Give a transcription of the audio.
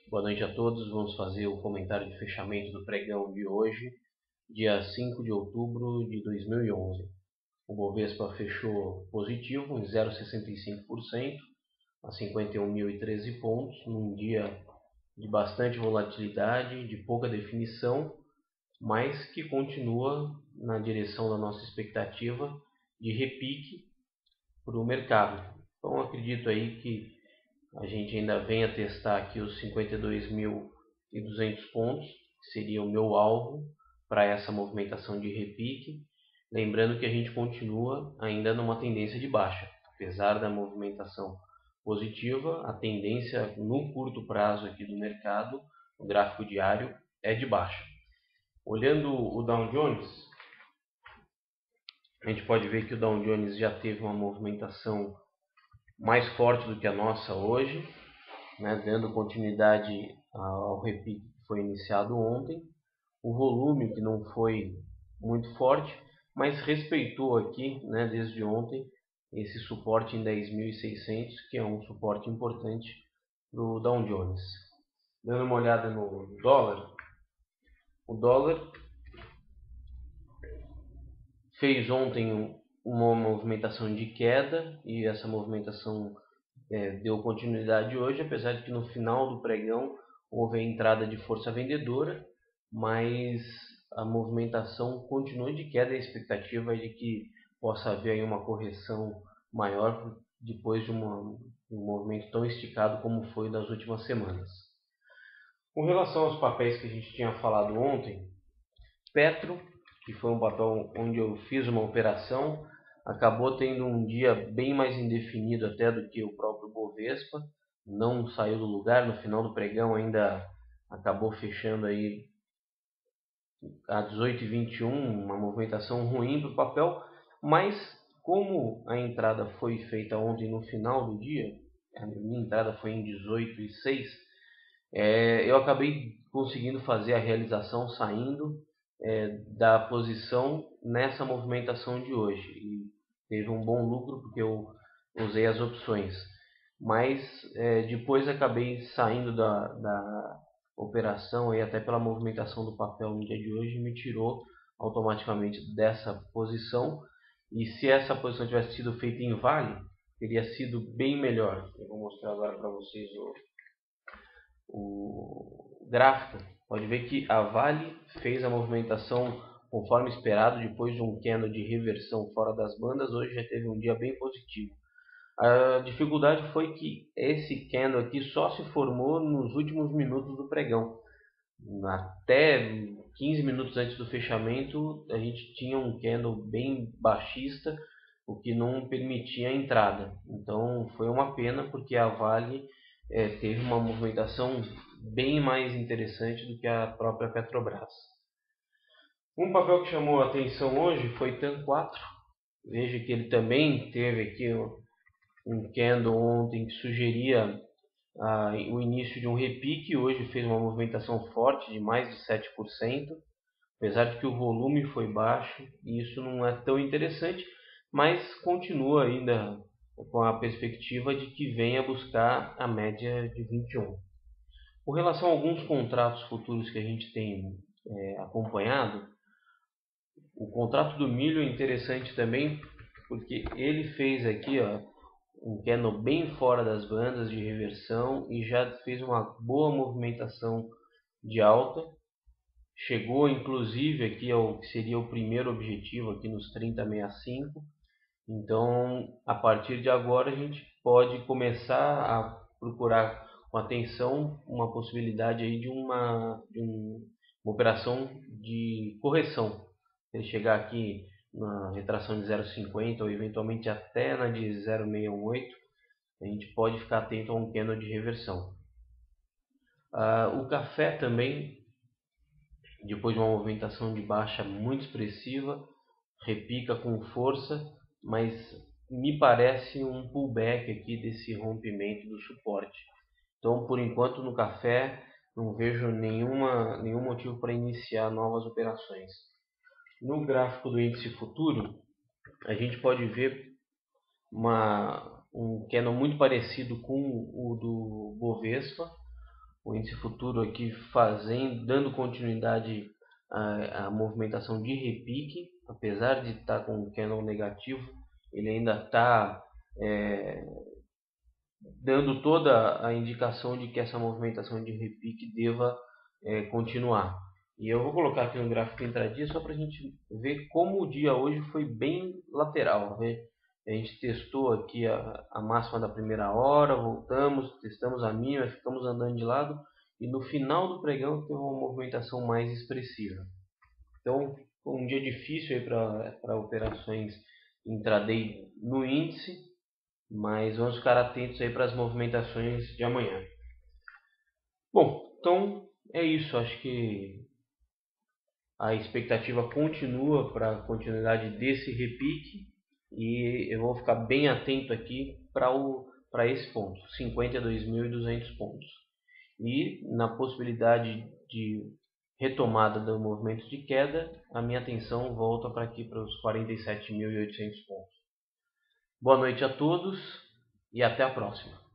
Boa noite a todos. Vamos fazer o comentário de fechamento do pregão de hoje, dia 5 de outubro de 2011. O Bovespa fechou positivo em 0,65% a 51.013 pontos, num dia de bastante volatilidade, de pouca definição, mas que continua na direção da nossa expectativa de repique para o mercado. Então acredito aí que a gente ainda venha testar aqui os 52.200 pontos, que seria o meu alvo para essa movimentação de repique. Lembrando que a gente continua ainda numa tendência de baixa. Apesar da movimentação positiva, a tendência no curto prazo aqui do mercado, no gráfico diário, é de baixa. Olhando o Dow Jones, a gente pode ver que o Dow Jones já teve uma movimentação mais forte do que a nossa hoje, né, dando continuidade ao repique que foi iniciado ontem. O volume que não foi muito forte, mas respeitou aqui, né, desde ontem, esse suporte em 10.600, que é um suporte importante para o Dow Jones. Dando uma olhada no dólar, o dólar fez ontem uma movimentação de queda e essa movimentação deu continuidade hoje, apesar de que no final do pregão houve a entrada de força vendedora, mas a movimentação continua de queda e a expectativa é de que possa haver aí uma correção maior depois de um movimento tão esticado como foi das últimas semanas. Com relação aos papéis que a gente tinha falado ontem, Petro, que foi um papel onde eu fiz uma operação, acabou tendo um dia bem mais indefinido até do que o próprio Bovespa, não saiu do lugar, no final do pregão ainda acabou fechando aí a 18,21, uma movimentação ruim do papel, mas como a entrada foi feita ontem no final do dia, a minha entrada foi em 18,06, eu acabei conseguindo fazer a realização saindo da posição nessa movimentação de hoje. E teve um bom lucro porque eu usei as opções. Mas depois acabei saindo da operação e até pela movimentação do papel no dia de hoje me tirou automaticamente dessa posição. E se essa posição tivesse sido feita em vale, teria sido bem melhor. Eu vou mostrar agora para vocês o gráfico. Pode ver que a Vale fez a movimentação conforme esperado depois de um candle de reversão fora das bandas. Hoje já teve um dia bem positivo. A dificuldade foi que esse candle aqui só se formou nos últimos minutos do pregão. Até 15 minutos antes do fechamento a gente tinha um candle bem baixista, o que não permitia a entrada. Então foi uma pena porque a Vale teve uma movimentação bem mais interessante do que a própria Petrobras. Um papel que chamou a atenção hoje foi TAM4. Veja que ele também teve aqui um candle ontem que sugeria o início de um repique. Hoje fez uma movimentação forte de mais de 7%, apesar de que o volume foi baixo e isso não é tão interessante, mas continua ainda com a perspectiva de que venha buscar a média de 21. Com relação a alguns contratos futuros que a gente tem acompanhado, o contrato do milho é interessante também, porque ele fez aqui um candle bem fora das bandas de reversão e já fez uma boa movimentação de alta. Chegou inclusive aqui ao que seria o primeiro objetivo aqui nos 30,65. Então, a partir de agora a gente pode começar a procurar com atenção uma possibilidade aí de uma operação de correção. Se ele chegar aqui na retração de 0,50 ou eventualmente até na de 0,618, a gente pode ficar atento a um candle de reversão. O café também, depois de uma movimentação de baixa muito expressiva, repica com força, mas me parece um pullback aqui desse rompimento do suporte. Então, por enquanto, no café, não vejo nenhum motivo para iniciar novas operações. No gráfico do índice futuro, a gente pode ver um candle muito parecido com o do Bovespa, o índice futuro aqui dando continuidade à movimentação de repique, apesar de estar com um candle negativo, ele ainda está dando toda a indicação de que essa movimentação de repique deva continuar. E eu vou colocar aqui no gráfico intradia só para a gente ver como o dia hoje foi bem lateral, né? A gente testou aqui a máxima da primeira hora, voltamos, testamos a mínima, ficamos andando de lado e no final do pregão teve uma movimentação mais expressiva. Então, foi um dia difícil para operações intraday no índice, mas vamos ficar atentos aí para as movimentações de amanhã. Bom, então é isso. Acho que a expectativa continua para a continuidade desse repique e eu vou ficar bem atento aqui para esse ponto, 52.200 pontos. E na possibilidade de retomada do movimento de queda, a minha atenção volta para aqui para os 47.800 pontos. Boa noite a todos e até a próxima.